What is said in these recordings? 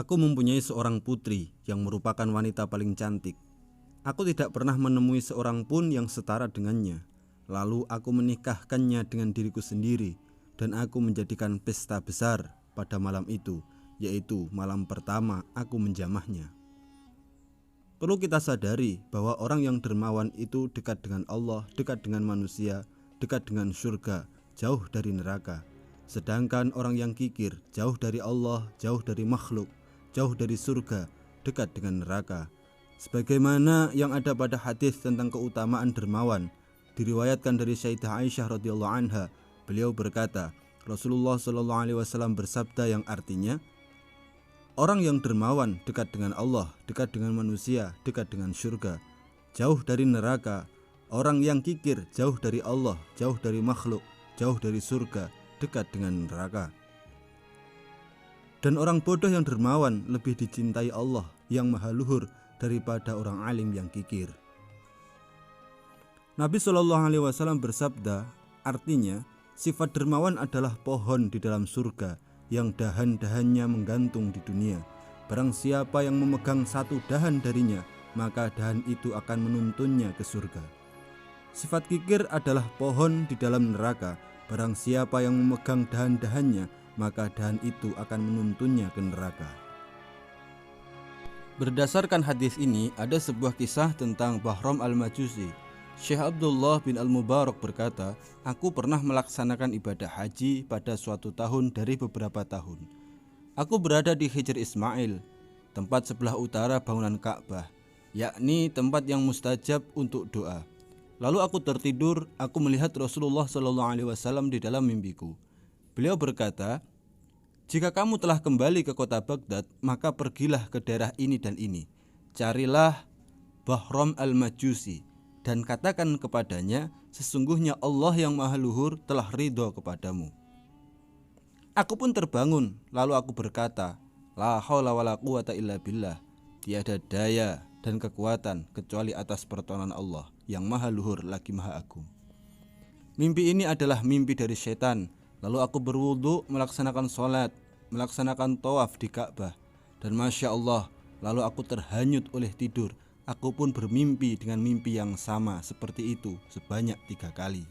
Aku mempunyai seorang putri yang merupakan wanita paling cantik. Aku tidak pernah menemui seorang pun yang setara dengannya. Lalu aku menikahkannya dengan diriku sendiri, dan aku menjadikan pesta besar pada malam itu, yaitu malam pertama aku menjamahnya. Perlu kita sadari bahwa orang yang dermawan itu dekat dengan Allah, dekat dengan manusia, dekat dengan surga, jauh dari neraka. Sedangkan orang yang kikir jauh dari Allah, jauh dari makhluk, jauh dari surga, dekat dengan neraka. Sebagaimana yang ada pada hadis tentang keutamaan dermawan, diriwayatkan dari Sayyidah Aisyah radhiyallahu anha, beliau berkata, Rasulullah SAW bersabda yang artinya, orang yang dermawan dekat dengan Allah, dekat dengan manusia, dekat dengan surga, jauh dari neraka. Orang yang kikir jauh dari Allah, jauh dari makhluk, jauh dari surga, dekat dengan neraka. Dan orang bodoh yang dermawan lebih dicintai Allah yang maha luhur daripada orang alim yang kikir. Nabi SAW bersabda, artinya sifat dermawan adalah pohon di dalam surga yang dahan-dahannya menggantung di dunia. Barang siapa yang memegang satu dahan darinya, maka dahan itu akan menuntunnya ke surga. Sifat kikir adalah pohon di dalam neraka. Barang siapa yang memegang dahan-dahannya, maka dahan itu akan menuntunnya ke neraka. Berdasarkan hadis ini, ada sebuah kisah tentang Bahram al-Majusi. Syekh Abdullah bin Al-Mubarak berkata, aku pernah melaksanakan ibadah haji pada suatu tahun dari beberapa tahun. Aku berada di Hijr Ismail, tempat sebelah utara bangunan Ka'bah, yakni tempat yang mustajab untuk doa. Lalu aku tertidur, aku melihat Rasulullah SAW di dalam mimpiku. Beliau berkata, jika kamu telah kembali ke kota Baghdad, maka pergilah ke daerah ini dan ini. Carilah Bahram al-Majusi dan katakan kepadanya, sesungguhnya Allah yang maha luhur telah ridho kepadamu. Aku pun terbangun, lalu aku berkata, la haula wala quwata illa billah. Tiada daya dan kekuatan kecuali atas pertolongan Allah yang maha luhur lagi maha agung. Mimpi ini adalah mimpi dari setan. Lalu aku berwudu, melaksanakan sholat, melaksanakan tawaf di Ka'bah. Dan Masya Allah, lalu aku terhanyut oleh tidur. Aku pun bermimpi dengan mimpi yang sama seperti itu sebanyak 3 kali.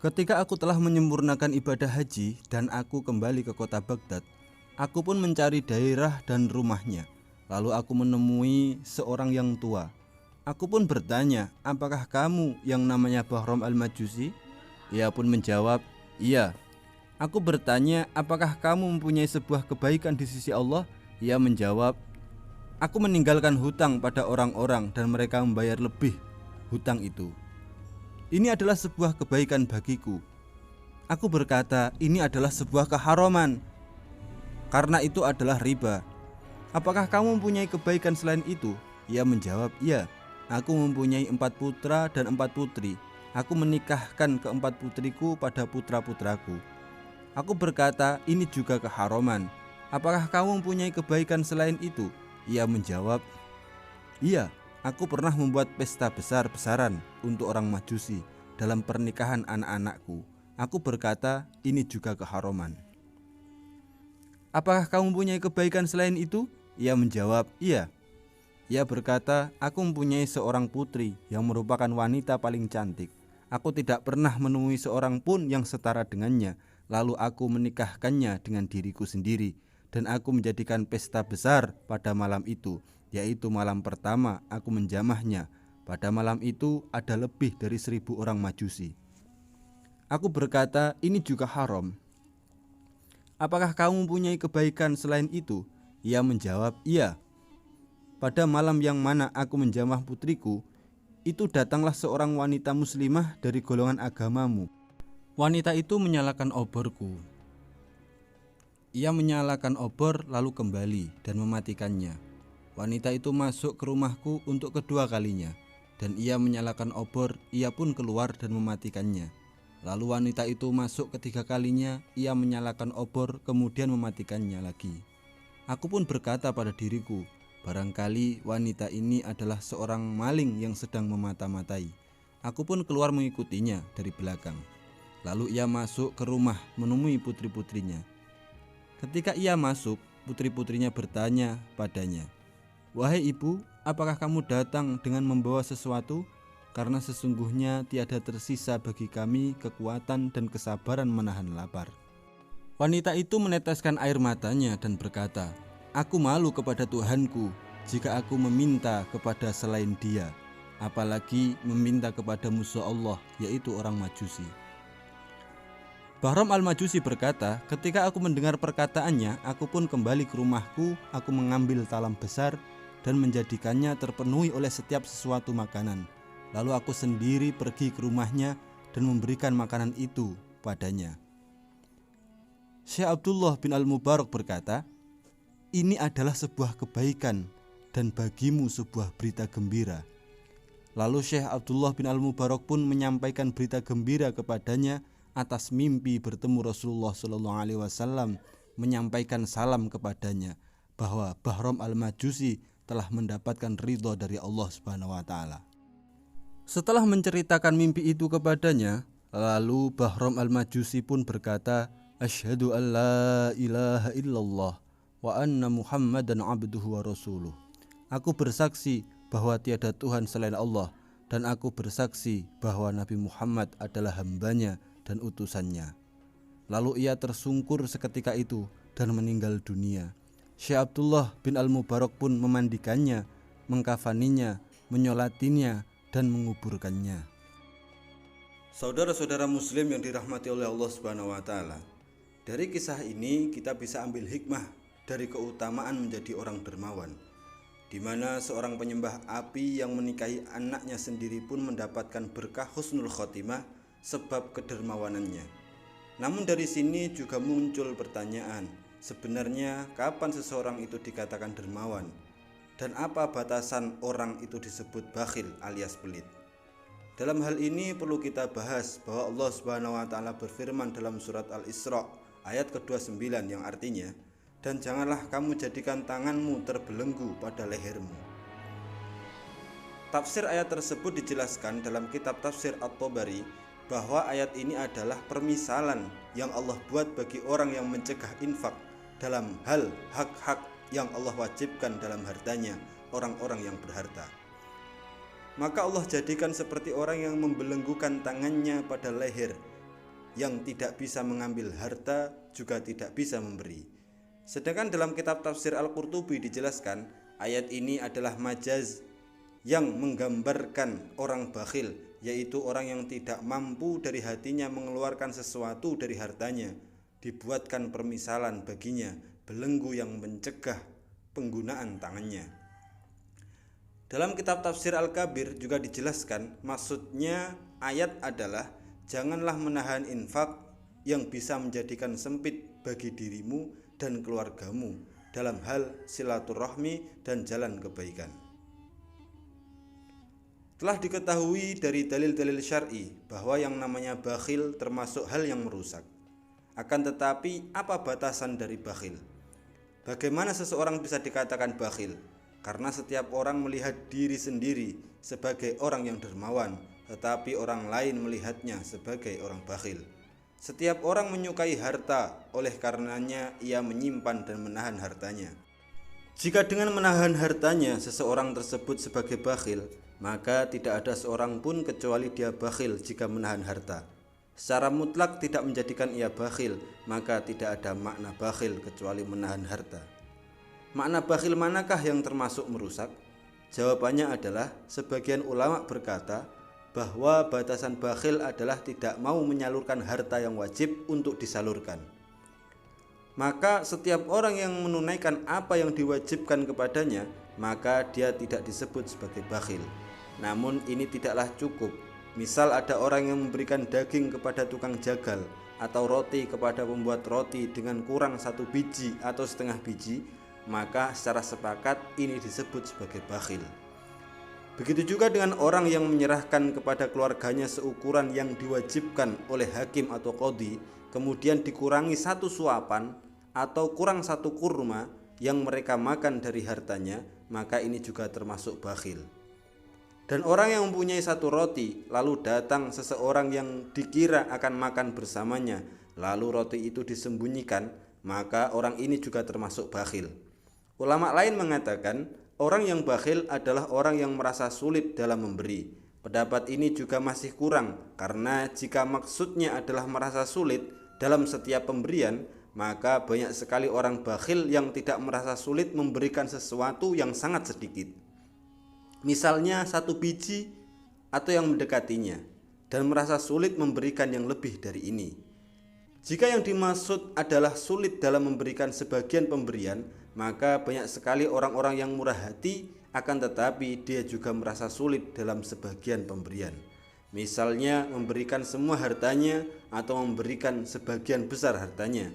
Ketika aku telah menyempurnakan ibadah haji dan aku kembali ke kota Baghdad, aku pun mencari daerah dan rumahnya. Lalu aku menemui seorang yang tua. Aku pun bertanya, apakah kamu yang namanya Bahram al-Majusi? Ia pun menjawab, iya. Aku bertanya, apakah kamu mempunyai sebuah kebaikan di sisi Allah? Ia menjawab, aku meninggalkan hutang pada orang-orang dan mereka membayar lebih hutang itu. Ini adalah sebuah kebaikan bagiku. Aku berkata, ini adalah sebuah keharaman, karena itu adalah riba. Apakah kamu mempunyai kebaikan selain itu? Ia menjawab, iya. Aku mempunyai 4 putra dan 4 putri. Aku menikahkan ke-4 putriku pada putra-putraku. Aku berkata, ini juga keharaman. Apakah kamu mempunyai kebaikan selain itu? Ia menjawab, iya, aku pernah membuat pesta besar-besaran untuk orang Majusi dalam pernikahan anak-anakku. Aku berkata, ini juga keharaman. Apakah kamu mempunyai kebaikan selain itu? Ia menjawab, iya. Ia berkata, aku mempunyai seorang putri yang merupakan wanita paling cantik. Aku tidak pernah menemui seorang pun yang setara dengannya. Lalu aku menikahkannya dengan diriku sendiri, dan aku menjadikan pesta besar pada malam itu, yaitu malam pertama aku menjamahnya. Pada malam itu ada lebih dari 1000 orang Majusi. Aku berkata, ini juga haram. Apakah kamu mempunyai kebaikan selain itu? Ia menjawab, iya. Pada malam yang mana aku menjamah putriku, itu datanglah seorang wanita muslimah dari golongan agamamu. Wanita itu menyalakan oborku. Ia menyalakan obor lalu kembali dan mematikannya. Wanita itu masuk ke rumahku untuk kedua kalinya, dan ia menyalakan obor, ia pun keluar dan mematikannya. Lalu wanita itu masuk ketiga kalinya, ia menyalakan obor kemudian mematikannya lagi. Aku pun berkata pada diriku, barangkali wanita ini adalah seorang maling yang sedang memata-matai. Aku pun keluar mengikutinya dari belakang. Lalu ia masuk ke rumah menemui putri-putrinya. Ketika ia masuk, putri-putrinya bertanya padanya, "Wahai ibu, apakah kamu datang dengan membawa sesuatu? Karena sesungguhnya tiada tersisa bagi kami kekuatan dan kesabaran menahan lapar." Wanita itu meneteskan air matanya dan berkata, "Aku malu kepada Tuhanku jika aku meminta kepada selain Dia, apalagi meminta kepada musuh Allah, yaitu orang Majusi." Bahram al-Majusi berkata, "Ketika aku mendengar perkataannya, aku pun kembali ke rumahku. Aku mengambil talam besar dan menjadikannya terpenuhi oleh setiap sesuatu makanan. Lalu aku sendiri pergi ke rumahnya dan memberikan makanan itu padanya." Syekh Abdullah bin Al-Mubarak berkata, "Ini adalah sebuah kebaikan dan bagimu sebuah berita gembira." Lalu Syekh Abdullah bin Al-Mubarak pun menyampaikan berita gembira kepadanya atas mimpi bertemu Rasulullah SAW, menyampaikan salam kepadanya bahwa Bahram al-Majusi telah mendapatkan ridho dari Allah Subhanahu wa taala. Setelah menceritakan mimpi itu kepadanya, lalu Bahram al-Majusi pun berkata, "Asyhadu an la ilaha illallah wa anna Muhammadan abduhu wa rasuluh." Aku bersaksi bahwa tiada Tuhan selain Allah, dan aku bersaksi bahwa Nabi Muhammad adalah hambanya dan utusannya. Lalu ia tersungkur seketika itu dan meninggal dunia. Syekh Abdullah bin Al-Mubarak pun memandikannya, mengkafaninya, menyolatinya, dan menguburkannya. Saudara-saudara muslim yang dirahmati oleh Allah Subhanahu wa taala, dari kisah ini kita bisa ambil hikmah dari keutamaan menjadi orang dermawan, di mana seorang penyembah api yang menikahi anaknya sendiri pun mendapatkan berkah husnul khotimah sebab kedermawanannya. Namun dari sini juga muncul pertanyaan, sebenarnya kapan seseorang itu dikatakan dermawan? Dan apa batasan orang itu disebut bakhil alias pelit? Dalam hal ini perlu kita bahas bahwa Allah Subhanahu wa taala berfirman dalam surat Al-Isra ayat ke-29 yang artinya, "Dan janganlah kamu jadikan tanganmu terbelenggu pada lehermu." Tafsir ayat tersebut dijelaskan dalam kitab tafsir At-Tabari bahwa ayat ini adalah permisalan yang Allah buat bagi orang yang mencegah infak dalam hal hak-hak yang Allah wajibkan dalam hartanya orang-orang yang berharta. Maka Allah jadikan seperti orang yang membelenggukan tangannya pada leher, yang tidak bisa mengambil harta juga tidak bisa memberi. Sedangkan dalam kitab tafsir Al-Qurtubi dijelaskan ayat ini adalah majaz yang menggambarkan orang bakhil, yaitu orang yang tidak mampu dari hatinya mengeluarkan sesuatu dari hartanya. Dibuatkan permisalan baginya belenggu yang mencegah penggunaan tangannya. Dalam kitab tafsir Al-Kabir juga dijelaskan, maksudnya ayat adalah janganlah menahan infak yang bisa menjadikan sempit bagi dirimu dan keluargamu dalam hal silaturahmi dan jalan kebaikan. Telah diketahui dari dalil-dalil syar'i bahwa yang namanya bakhil termasuk hal yang merusak. Akan tetapi, apa batasan dari bakhil? Bagaimana seseorang bisa dikatakan bakhil? Karena setiap orang melihat diri sendiri sebagai orang yang dermawan, tetapi orang lain melihatnya sebagai orang bakhil. Setiap orang menyukai harta, oleh karenanya ia menyimpan dan menahan hartanya. Jika dengan menahan hartanya seseorang tersebut sebagai bakhil, maka tidak ada seorang pun kecuali dia bakhil jika menahan harta. Secara mutlak tidak menjadikan ia bakhil, maka tidak ada makna bakhil kecuali menahan harta. Makna bakhil manakah yang termasuk merusak? Jawabannya adalah sebagian ulama berkata bahwa batasan bakhil adalah tidak mau menyalurkan harta yang wajib untuk disalurkan. Maka setiap orang yang menunaikan apa yang diwajibkan kepadanya, maka dia tidak disebut sebagai bakhil. Namun ini tidaklah cukup. Misal ada orang yang memberikan daging kepada tukang jagal atau roti kepada pembuat roti dengan kurang 1 biji atau setengah biji, maka secara sepakat ini disebut sebagai bakhil. Begitu juga dengan orang yang menyerahkan kepada keluarganya seukuran yang diwajibkan oleh hakim atau qadhi, kemudian dikurangi 1 suapan atau kurang 1 kurma yang mereka makan dari hartanya, maka ini juga termasuk bakhil. Dan orang yang mempunyai 1 roti, lalu datang seseorang yang dikira akan makan bersamanya, lalu roti itu disembunyikan, maka orang ini juga termasuk bakhil. Ulama lain mengatakan orang yang bakhil adalah orang yang merasa sulit dalam memberi. Pendapat ini juga masih kurang, karena jika maksudnya adalah merasa sulit dalam setiap pemberian, maka banyak sekali orang bakhil yang tidak merasa sulit memberikan sesuatu yang sangat sedikit. Misalnya 1 biji atau yang mendekatinya, dan merasa sulit memberikan yang lebih dari ini. Jika yang dimaksud adalah sulit dalam memberikan sebagian pemberian, maka banyak sekali orang-orang yang murah hati, akan tetapi dia juga merasa sulit dalam sebagian pemberian. Misalnya memberikan semua hartanya atau memberikan sebagian besar hartanya.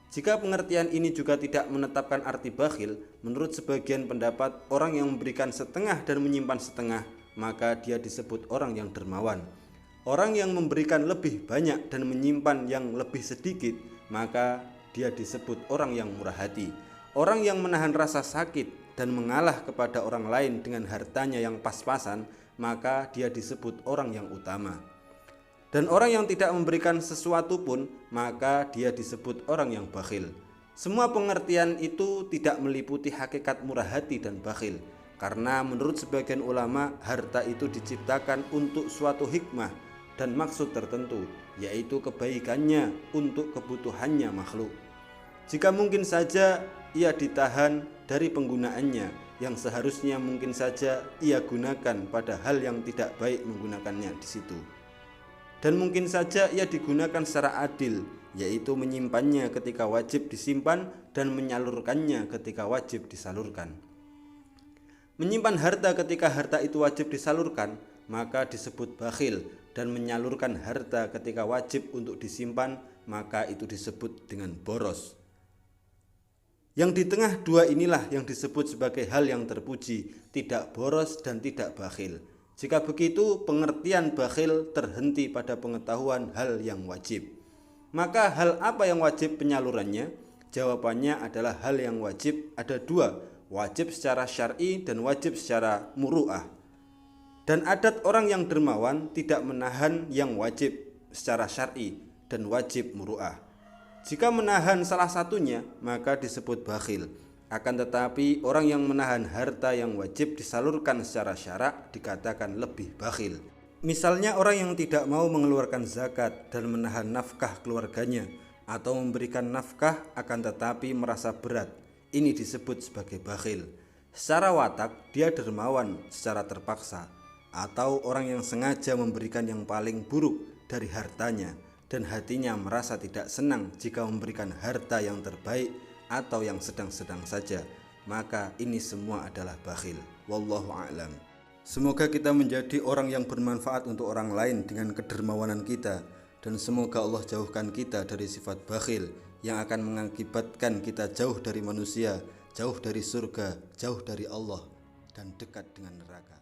Jika pengertian ini juga tidak menetapkan arti bakhil, menurut sebagian pendapat orang yang memberikan setengah dan menyimpan setengah, maka dia disebut orang yang dermawan. Orang yang memberikan lebih banyak dan menyimpan yang lebih sedikit, maka dia disebut orang yang murah hati. Orang yang menahan rasa sakit dan mengalah kepada orang lain dengan hartanya yang pas-pasan, maka dia disebut orang yang utama. Dan orang yang tidak memberikan sesuatu pun, maka dia disebut orang yang bakhil. Semua pengertian itu tidak meliputi hakikat murah hati dan bakhil, karena menurut sebagian ulama, harta itu diciptakan untuk suatu hikmah dan maksud tertentu, yaitu kebaikannya untuk kebutuhannya makhluk. Jika mungkin saja ia ditahan dari penggunaannya yang seharusnya mungkin saja ia gunakan pada hal yang tidak baik menggunakannya di situ. Dan mungkin saja ia digunakan secara adil, yaitu menyimpannya ketika wajib disimpan dan menyalurkannya ketika wajib disalurkan. Menyimpan harta ketika harta itu wajib disalurkan, maka disebut bakhil, dan menyalurkan harta ketika wajib untuk disimpan, maka itu disebut dengan boros. Yang di tengah dua inilah yang disebut sebagai hal yang terpuji, tidak boros dan tidak bakhil. Jika begitu, pengertian bakhil terhenti pada pengetahuan hal yang wajib. Maka hal apa yang wajib penyalurannya? Jawabannya adalah hal yang wajib ada 2, wajib secara syar'i dan wajib secara muru'ah. Dan adat orang yang dermawan tidak menahan yang wajib secara syar'i dan wajib muru'ah. Jika menahan salah satunya, maka disebut bakhil. Akan tetapi orang yang menahan harta yang wajib disalurkan secara syarak dikatakan lebih bakhil. Misalnya orang yang tidak mau mengeluarkan zakat dan menahan nafkah keluarganya, atau memberikan nafkah akan tetapi merasa berat, ini disebut sebagai bakhil. Secara watak dia dermawan secara terpaksa, atau orang yang sengaja memberikan yang paling buruk dari hartanya, dan hatinya merasa tidak senang jika memberikan harta yang terbaik atau yang sedang-sedang saja, maka ini semua adalah bakhil. Wallahu a'lam. Semoga kita menjadi orang yang bermanfaat untuk orang lain dengan kedermawanan kita, dan semoga Allah jauhkan kita dari sifat bakhil yang akan mengakibatkan kita jauh dari manusia, jauh dari surga, jauh dari Allah, dan dekat dengan neraka.